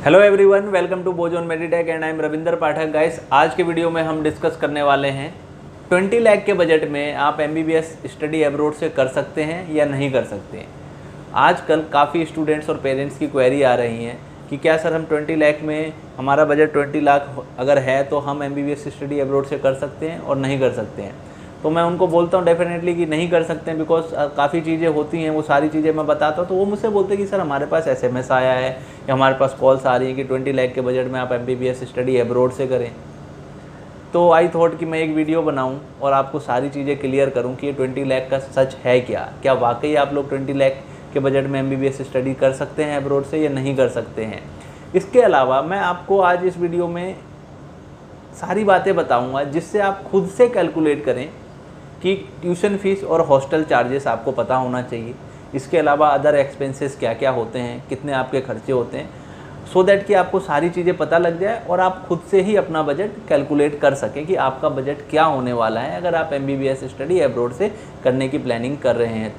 Hello everyone, welcome to Bojon Meditech and I am Ravinder Pathak. Guys, आज के video में हम डिस्कस करने वाले हैं 20 लाख के बजट में आप एमबीबीएस स्टडी अब्रॉड से कर सकते हैं या नहीं कर सकते हैं। आजकल काफ़ी स्टूडेंट्स और पेरेंट्स की क्वेरी आ रही हैं कि क्या सर हम 20 लाख में, हमारा बजट 20 लाख अगर है तो हम एमबीबीएस स्टडी अब्रॉड से कर सकते हैं और नहीं कर सकते हैं। तो मैं उनको बोलता हूँ डेफिनेटली कि नहीं कर सकते हैं, बिकॉज काफ़ी चीज़ें होती हैं, वो सारी चीज़ें मैं बताता हूँ। तो वो मुझसे बोलते हैं कि सर हमारे पास एसएमएस आया है या हमारे पास कॉल्स आ रही हैं कि 20 लाख के बजट में आप एमबीबीएस स्टडी अब्रॉड से करें। तो आई थॉट कि मैं एक वीडियो बनाऊं और आपको सारी चीज़ें क्लियर करूं कि ये 20 लाख का सच है क्या वाकई आप लोग 20 लाख के बजट में एमबीबीएस स्टडी कर सकते हैं अब्रॉड से या नहीं कर सकते हैं। इसके अलावा मैं आपको आज इस वीडियो में सारी बातें बताऊँगा जिससे आप खुद से कैलकुलेट करें कि ट्यूशन फीस और हॉस्टल चार्जेस आपको पता होना चाहिए। इसके अलावा अदर एक्सपेंसेस क्या क्या होते हैं, कितने आपके खर्चे होते हैं, सो दैट कि आपको सारी चीज़ें पता लग जाए और आप खुद से ही अपना बजट कैलकुलेट कर सकें कि आपका बजट क्या होने वाला है अगर आप एमबीबीएस स्टडी अब्रॉड से करने की प्लानिंग कर रहे हैं।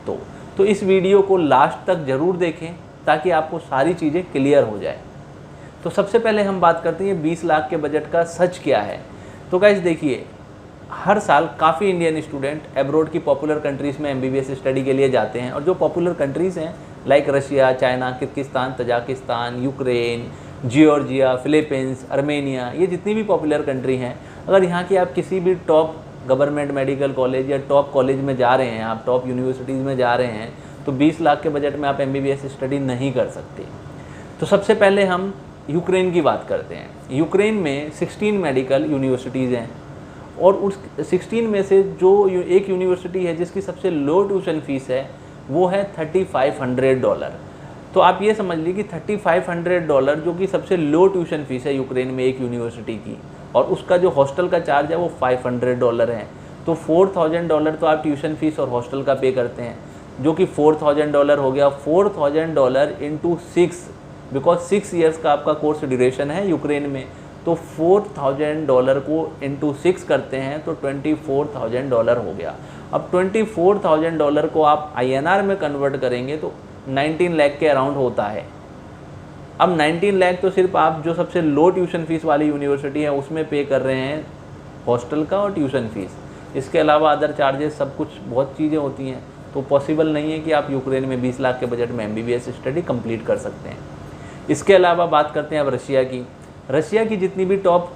तो इस वीडियो को लास्ट तक ज़रूर देखें ताकि आपको सारी चीज़ें क्लियर हो जाए। तो सबसे पहले हम बात करते हैं 20 लाख के बजट का सच क्या है। तो गाइस देखिए, हर साल काफ़ी इंडियन स्टूडेंट अब्रॉड की पॉपुलर कंट्रीज़ में एमबीबीएस स्टडी के लिए जाते हैं। और जो पॉपुलर कंट्रीज़ हैं like Russia, China, Kyrgyzstan, Tajikistan, Ukraine, Georgia, Philippines, Armenia, ये जितनी भी पॉपुलर कंट्री हैं, अगर यहाँ की आप किसी भी टॉप गवर्नमेंट मेडिकल कॉलेज या टॉप कॉलेज में जा रहे हैं, आप टॉप यूनिवर्सिटीज़ में जा रहे हैं, तो 20 लाख के बजट में आप एमबीबीएस स्टडी नहीं कर सकते। तो सबसे पहले हम यूक्रेन की बात करते हैं। यूक्रेन में 16 मेडिकल यूनिवर्सिटीज़ हैं और उस 16 में से जो एक यूनिवर्सिटी है जिसकी सबसे लो ट्यूशन फीस है वो है $3500। तो आप ये समझ लीजिए कि $3500 जो कि सबसे लो ट्यूशन फीस है यूक्रेन में एक यूनिवर्सिटी की, और उसका जो हॉस्टल का चार्ज है वो $500 है। तो $4000 तो आप ट्यूशन फीस और हॉस्टल का पे करते हैं, जो कि $4000 हो गया। $4000 इंटू 6, बिकॉज 6 ईयर्स का आपका कोर्स ड्यूरेशन है यूक्रेन में। तो $4000 को इंटू 6 करते हैं तो $24000 हो गया। अब $24000 को आप INR में कन्वर्ट करेंगे तो 19 लाख के अराउंड होता है। अब 19 लाख तो सिर्फ आप जो सबसे लो ट्यूशन फीस वाली यूनिवर्सिटी है उसमें पे कर रहे हैं हॉस्टल का और ट्यूशन फीस। इसके अलावा अदर चार्जेस, सब कुछ बहुत चीज़ें होती हैं। तो पॉसिबल नहीं है कि आप यूक्रेन में 20 लाख के बजट में एमबीबीएस स्टडी कंप्लीट कर सकते हैं। इसके अलावा बात करते हैं अब रशिया की। रशिया की जितनी भी टॉप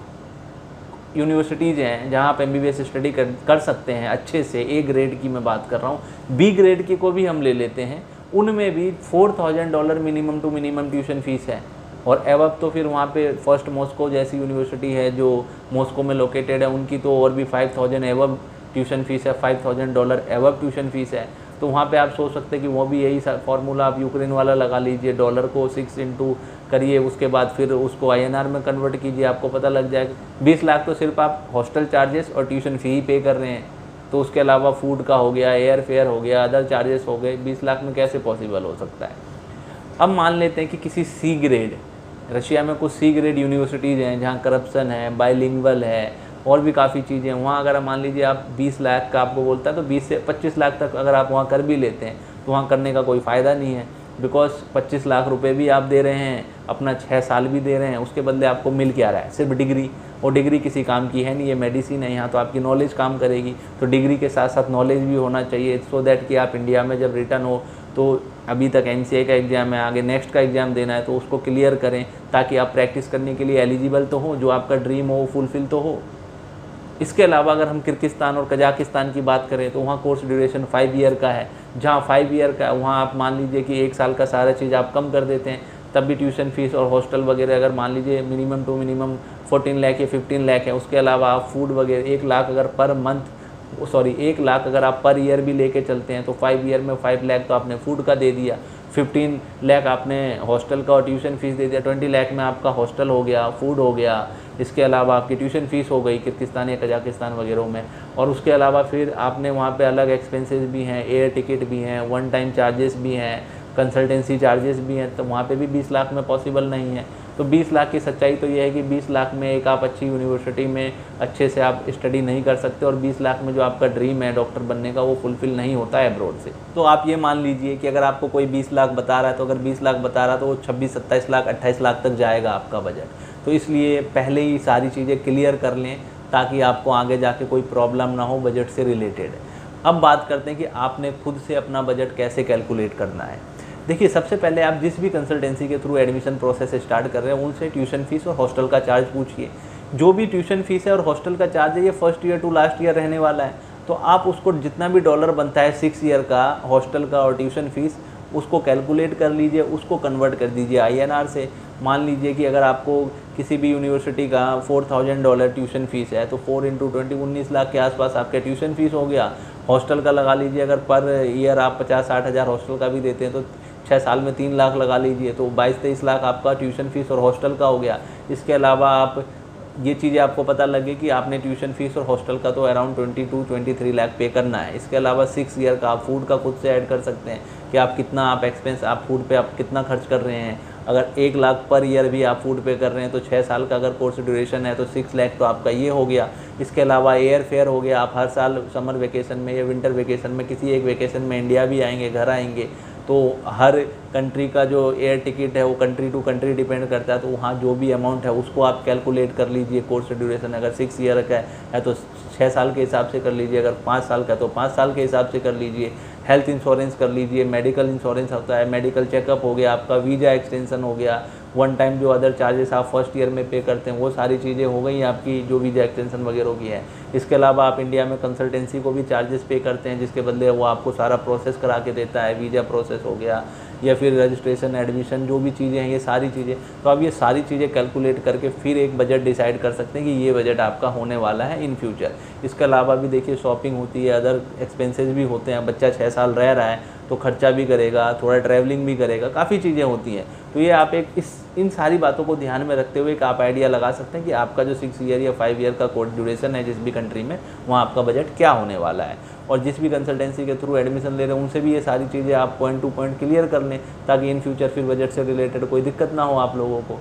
यूनिवर्सिटीज़ हैं जहां आप एमबीबीएस स्टडी कर सकते हैं अच्छे से, ए ग्रेड की मैं बात कर रहा हूँ, बी ग्रेड की को भी हम ले लेते हैं, उनमें भी $4000 minimum to minimum tuition fees है। और एवब तो फिर वहाँ पे फर्स्ट मॉस्को जैसी यूनिवर्सिटी है जो मॉस्को में लोकेटेड है, उनकी तो और भी 5000 एवब ट्यूशन फीस है, $5000 एवब ट्यूशन फीस है। तो वहाँ पे आप सोच सकते हैं कि वो भी यही फार्मूला आप यूक्रेन वाला लगा लीजिए, डॉलर को 6 इंटू करिए, उसके बाद फिर उसको INR में कन्वर्ट कीजिए, आपको पता लग जाएगा। 20 लाख तो सिर्फ आप हॉस्टल चार्जेस और ट्यूशन फ़ी ही पे कर रहे हैं। तो उसके अलावा फूड का हो गया, एयर फेयर हो गया, अदर चार्जेस हो गए, 20 लाख में कैसे पॉसिबल हो सकता है। अब मान लेते हैं कि किसी सी ग्रेड, रशिया में कुछ सी ग्रेड यूनिवर्सिटीज़ हैं जहाँ करप्शन है, बाइलिंगुअल है और भी काफ़ी चीज़ें हैं। वहाँ अगर मान लीजिए आप 20 लाख का आपको बोलता है तो 20 से 25 लाख तक अगर आप वहाँ कर भी लेते हैं तो वहाँ करने का कोई फ़ायदा नहीं है, बिकॉज 25 लाख रुपए भी आप दे रहे हैं, अपना 6 साल भी दे रहे हैं, उसके बदले आपको मिल क्या रहा है, सिर्फ डिग्री। और डिग्री किसी काम की है नहीं, ये मेडिसिन है, यहाँ तो आपकी नॉलेज काम करेगी। तो डिग्री के साथ साथ नॉलेज भी होना चाहिए, सो दैट कि आप इंडिया में जब रिटर्न हो, तो अभी तक MCA का एग्ज़ाम है, आगे नेक्स्ट का एग्ज़ाम देना है, तो उसको क्लियर करें ताकि आप प्रैक्टिस करने के लिए एलिजिबल तो हो, जो आपका ड्रीम हो फुलफिल तो हो। इसके अलावा अगर हम किर्गिस्तान और कजाकिस्तान की बात करें तो वहाँ कोर्स ड्यूरेशन 5 ईयर का है। जहाँ 5 ईयर का है वहाँ आप मान लीजिए कि 1 साल का सारा चीज़ आप कम कर देते हैं, तब भी ट्यूशन फीस और हॉस्टल वगैरह अगर मान लीजिए मिनिमम टू मिनिमम 14 लाख या 15 लाख है। उसके अलावा आप फूड वगैरह 1 लाख अगर पर मंथ, 1 लाख अगर आप पर ईयर भी लेके चलते हैं तो 5 ईयर में 5 लाख तो आपने फूड का दे दिया, 15 लाख आपने हॉस्टल का और ट्यूशन फीस दे दिया, 20 लाख में आपका हॉस्टल हो गया, फूड हो गया। इसके अलावा आपकी ट्यूशन फ़ीस हो गई किर्गिस्तान या कजाकिस्तान वगैरह में। और उसके अलावा फिर आपने वहाँ पे अलग एक्सपेंसेस भी हैं, एयर टिकट भी हैं, वन टाइम चार्जेस भी हैं, कंसल्टेंसी चार्जेस भी हैं। तो वहाँ पे भी 20 लाख में पॉसिबल नहीं है। तो 20 लाख की सच्चाई तो ये है कि 20 लाख में एक आप अच्छी यूनिवर्सिटी में अच्छे से आप स्टडी नहीं कर सकते, और 20 लाख में जो आपका ड्रीम है डॉक्टर बनने का वो फुलफ़िल नहीं होता है अब्रॉड से। तो आप ये मान लीजिए कि अगर आपको कोई 20 लाख बता रहा है, तो अगर 20 लाख बता रहा है तो वो 26, 27 लाख, 28 लाख तक जाएगा आपका बजट। तो इसलिए पहले ही सारी चीज़ें क्लियर कर लें ताकि आपको आगे जाके कोई प्रॉब्लम ना हो बजट से रिलेटेड। अब बात करते हैं कि आपने खुद से अपना बजट कैसे कैलकुलेट करना है। देखिए, सबसे पहले आप जिस भी कंसल्टेंसी के थ्रू एडमिशन प्रोसेस स्टार्ट कर रहे हैं उनसे ट्यूशन फीस और हॉस्टल का चार्ज पूछिए। जो भी ट्यूशन फीस है और हॉस्टल का चार्ज है ये first year to last year रहने वाला है, तो आप उसको जितना भी डॉलर बनता है 6 ईयर का हॉस्टल का और ट्यूशन फीस उसको कैलकुलेट कर लीजिए, उसको कन्वर्ट कर दीजिए INR से। मान लीजिए कि अगर आपको किसी भी यूनिवर्सिटी का $4000 ट्यूशन फीस है तो 4 × 20 19 लाख के आसपास आपका ट्यूशन फीस हो गया। हॉस्टल का लगा लीजिए, अगर पर ईयर आप 50-60 हज़ार हॉस्टल का भी देते हैं तो 6 साल में 3 लाख लगा लीजिए, तो 22-23 लाख आपका ट्यूशन फीस और हॉस्टल का हो गया। इसके अलावा आप ये चीज़ें आपको पता लगे कि आपने ट्यूशन फीस और हॉस्टल का तो अराउंड 22-23 लाख पे करना है। इसके अलावा 6 ईयर का आप फूड का खुद से ऐड कर सकते हैं कि आप कितना आप एक्सपेंस आप फूड पे आप कितना खर्च कर रहे हैं। अगर 1 लाख पर ईयर भी आप फूड पे कर रहे हैं तो 6 साल का अगर कोर्स ड्यूरेशन है तो 6 लाख तो आपका ये हो गया। इसके अलावा एयर फेयर हो गया, आप हर साल समर वेकेशन में या विंटर वेकेशन में किसी एक वेकेशन में इंडिया भी आएंगे, घर आएंगे, तो हर कंट्री का जो एयर टिकट है वो कंट्री टू कंट्री डिपेंड करता है, तो वहाँ जो भी अमाउंट है उसको आप कैलकुलेट कर लीजिए। कोर्स ड्यूरेशन अगर 6 ईयर का है तो 6 साल के हिसाब से कर लीजिए, अगर 5 साल का तो 5 साल के हिसाब से कर लीजिए। हेल्थ इंश्योरेंस कर लीजिए, मेडिकल इंश्योरेंस होता है, मेडिकल चेकअप हो गया, आपका वीज़ा एक्सटेंशन हो गया, वन टाइम जो अदर चार्जेस आप फर्स्ट ईयर में पे करते हैं वो सारी चीज़ें हो गई आपकी जो वीज़ा एक्सटेंशन वगैरह की है। इसके अलावा आप इंडिया में कंसल्टेंसी को भी चार्जेस पे करते हैं जिसके बदले वो आपको सारा प्रोसेस करा के देता है, वीज़ा प्रोसेस हो गया या फिर रजिस्ट्रेशन, एडमिशन, जो भी चीज़ें हैं ये सारी चीज़ें। तो आप ये सारी चीज़ें कैलकुलेट करके फिर एक बजट डिसाइड कर सकते हैं कि ये बजट आपका होने वाला है इन फ्यूचर। इसके अलावा भी देखिए शॉपिंग होती है, अदर एक्सपेंसेस भी होते हैं। बच्चा 6 साल रह रहा है तो खर्चा भी करेगा, थोड़ा ट्रैवलिंग भी करेगा, काफ़ी चीज़ें होती हैं। तो ये आप एक इन सारी बातों को ध्यान में रखते हुए एक आप आइडिया लगा सकते हैं कि आपका जो 6 ईयर या 5 ईयर का कोर्स ड्यूरेशन है जिस भी कंट्री में, वहाँ आपका बजट क्या होने वाला है। और जिस भी कंसल्टेंसी के थ्रू एडमिशन ले रहे हैं उनसे भी ये सारी चीज़ें आप पॉइंट टू पॉइंट क्लियर कर लें ताकि इन फ्यूचर फिर बजट से रिलेटेड कोई दिक्कत ना हो आप लोगों को।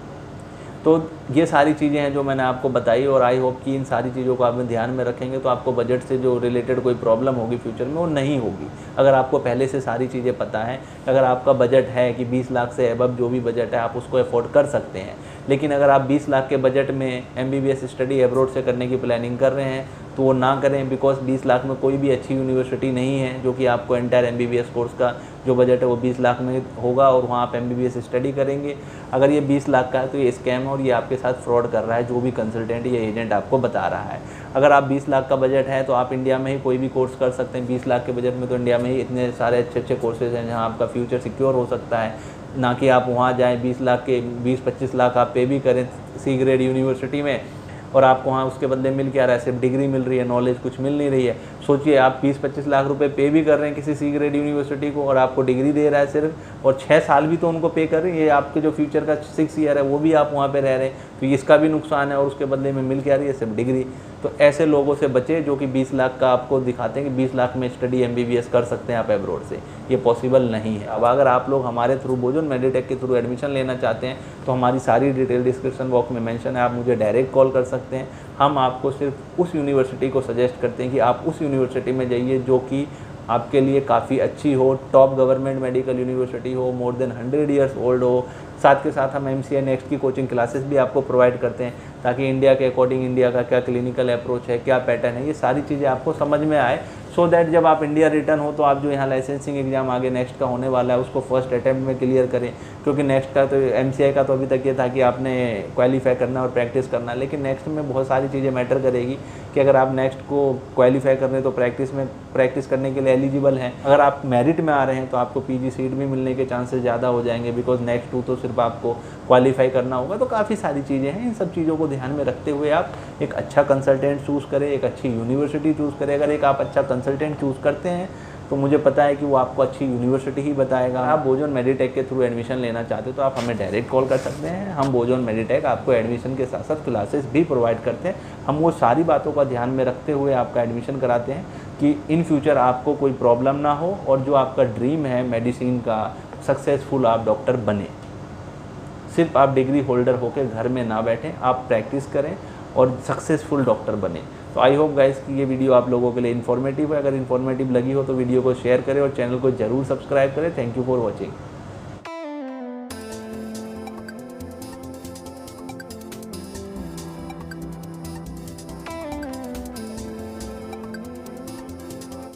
तो ये सारी चीज़ें हैं जो मैंने आपको बताई, और आई होप कि इन सारी चीज़ों को आप ध्यान में रखेंगे तो आपको बजट से जो रिलेटेड कोई प्रॉब्लम होगी फ्यूचर में वो नहीं होगी। अगर आपको पहले से सारी चीज़ें पता है, अगर आपका बजट है कि 20 लाख से अबव जो भी बजट है आप उसको अफोर्ड कर सकते हैं। लेकिन अगर आप 20 लाख के बजट में MBBS स्टडी अब्रॉड से करने की प्लानिंग कर रहे हैं तो वो ना करें, बिकॉज 20 लाख में कोई भी अच्छी यूनिवर्सिटी नहीं है जो कि आपको एंटायर MBBS कोर्स का जो बजट है वो 20 लाख में होगा और वहाँ आप MBBS स्टडी करेंगे। अगर ये 20 लाख का है तो ये स्कैम है और ये आपके साथ फ्रॉड कर रहा है जो भी कंसल्टेंट या एजेंट आपको बता रहा है। अगर आप 20 लाख का बजट है तो आप इंडिया में ही कोई भी कोर्स कर सकते हैं। 20 लाख के बजट में तो इंडिया में ही इतने सारे अच्छे अच्छे कोर्सेज हैं जहाँ आपका फ्यूचर सिक्योर हो सकता है, ना कि आप वहाँ जाएँ 20 लाख के 20-25 लाख आप पे भी करें C ग्रेड यूनिवर्सिटी में और आपको वहाँ उसके बदले मिल क्या रहा है, सिर्फ डिग्री मिल रही है, नॉलेज कुछ मिल नहीं रही है। सोचिए आप 20-25 लाख रुपए पे भी कर रहे हैं किसी C ग्रेड यूनिवर्सिटी को और आपको डिग्री दे रहा है सिर्फ, और 6 साल भी तो उनको पे कर रही है। आपके जो फ्यूचर का 6 ईयर है वो भी आप वहाँ पे रह रहे हैं, तो इसका भी नुकसान है और उसके बदले में मिल क्या रही है, सिर्फ डिग्री। तो ऐसे लोगों से बचे जो कि 20 लाख का आपको दिखाते हैं कि 20 लाख में स्टडी MBBS कर सकते हैं आप अब्रॉड से। ये पॉसिबल नहीं है। अब अगर आप लोग हमारे थ्रू बोजोन मेडिटेक के थ्रू एडमिशन लेना चाहते हैं तो हमारी सारी डिटेल डिस्क्रिप्शन बॉक्स में मेंशन है, आप मुझे डायरेक्ट कॉल कर सकते हैं। हम आपको सिर्फ उस यूनिवर्सिटी को सजेस्ट करते हैं कि आप उस यूनिवर्सिटी में जाइए जो कि आपके लिए काफ़ी अच्छी हो, टॉप गवर्नमेंट मेडिकल यूनिवर्सिटी हो, मोर देन 100 ईयर्स ओल्ड हो। साथ के साथ हम MCI नेक्स्ट की कोचिंग क्लासेस भी आपको प्रोवाइड करते हैं ताकि इंडिया के अकॉर्डिंग इंडिया का क्या क्लिनिकल अप्रोच है, क्या पैटर्न है, ये सारी चीज़ें आपको समझ में आए, सो दैट जब आप इंडिया रिटर्न हो तो आप जो यहाँ लाइसेंसिंग एग्जाम आगे नेक्स्ट का होने वाला है उसको फर्स्ट अटैम्प्ट में क्लियर करें। क्योंकि नेक्स्ट का तो MCI का तो अभी तक ये था कि आपने क्वालिफाई करना और प्रैक्टिस करना, लेकिन नेक्स्ट में बहुत सारी चीज़ें मैटर करेगी कि अगर आप नेक्स्ट को क्वालिफाई कर रहे हैं तो प्रैक्टिस करने के लिए एलिजिबल हैं। अगर आप मेरिट में आ रहे हैं तो आपको PG सीट भी मिलने के चांसेस ज़्यादा हो जाएंगे, बिकॉज नेक्स्ट 2 तो सिर्फ आपको क्वालिफाई करना होगा। तो काफ़ी सारी चीज़ें हैं, इन सब चीज़ों को ध्यान में रखते हुए आप एक अच्छा कंसल्टेंट चूज़ करें, एक अच्छी यूनिवर्सिटी चूज़ करें। अगर एक आप अच्छा कंसल्टेंट चूज़ करते हैं तो मुझे पता है कि वो आपको अच्छी यूनिवर्सिटी ही बताएगा। आप बोजोन मेडिटेक के थ्रू एडमिशन लेना चाहते हो तो आप हमें डायरेक्ट कॉल कर सकते हैं। हम बोजोन मेडिटेक आपको एडमिशन के साथ साथ क्लासेस भी प्रोवाइड करते हैं। हम वो सारी बातों का ध्यान में रखते हुए आपका एडमिशन कराते हैं कि इन फ्यूचर आपको कोई प्रॉब्लम ना हो और जो आपका ड्रीम है मेडिसिन का, सक्सेसफुल आप डॉक्टर बने। सिर्फ आप डिग्री होल्डर होकर घर में ना बैठें, आप प्रैक्टिस करें और सक्सेसफुल डॉक्टर बने। तो आई होप गाइस कि ये वीडियो आप लोगों के लिए इन्फॉर्मेटिव है। अगर इन्फॉर्मेटिव लगी हो तो वीडियो को शेयर करें और चैनल को ज़रूर सब्सक्राइब करें। Thank you for watching.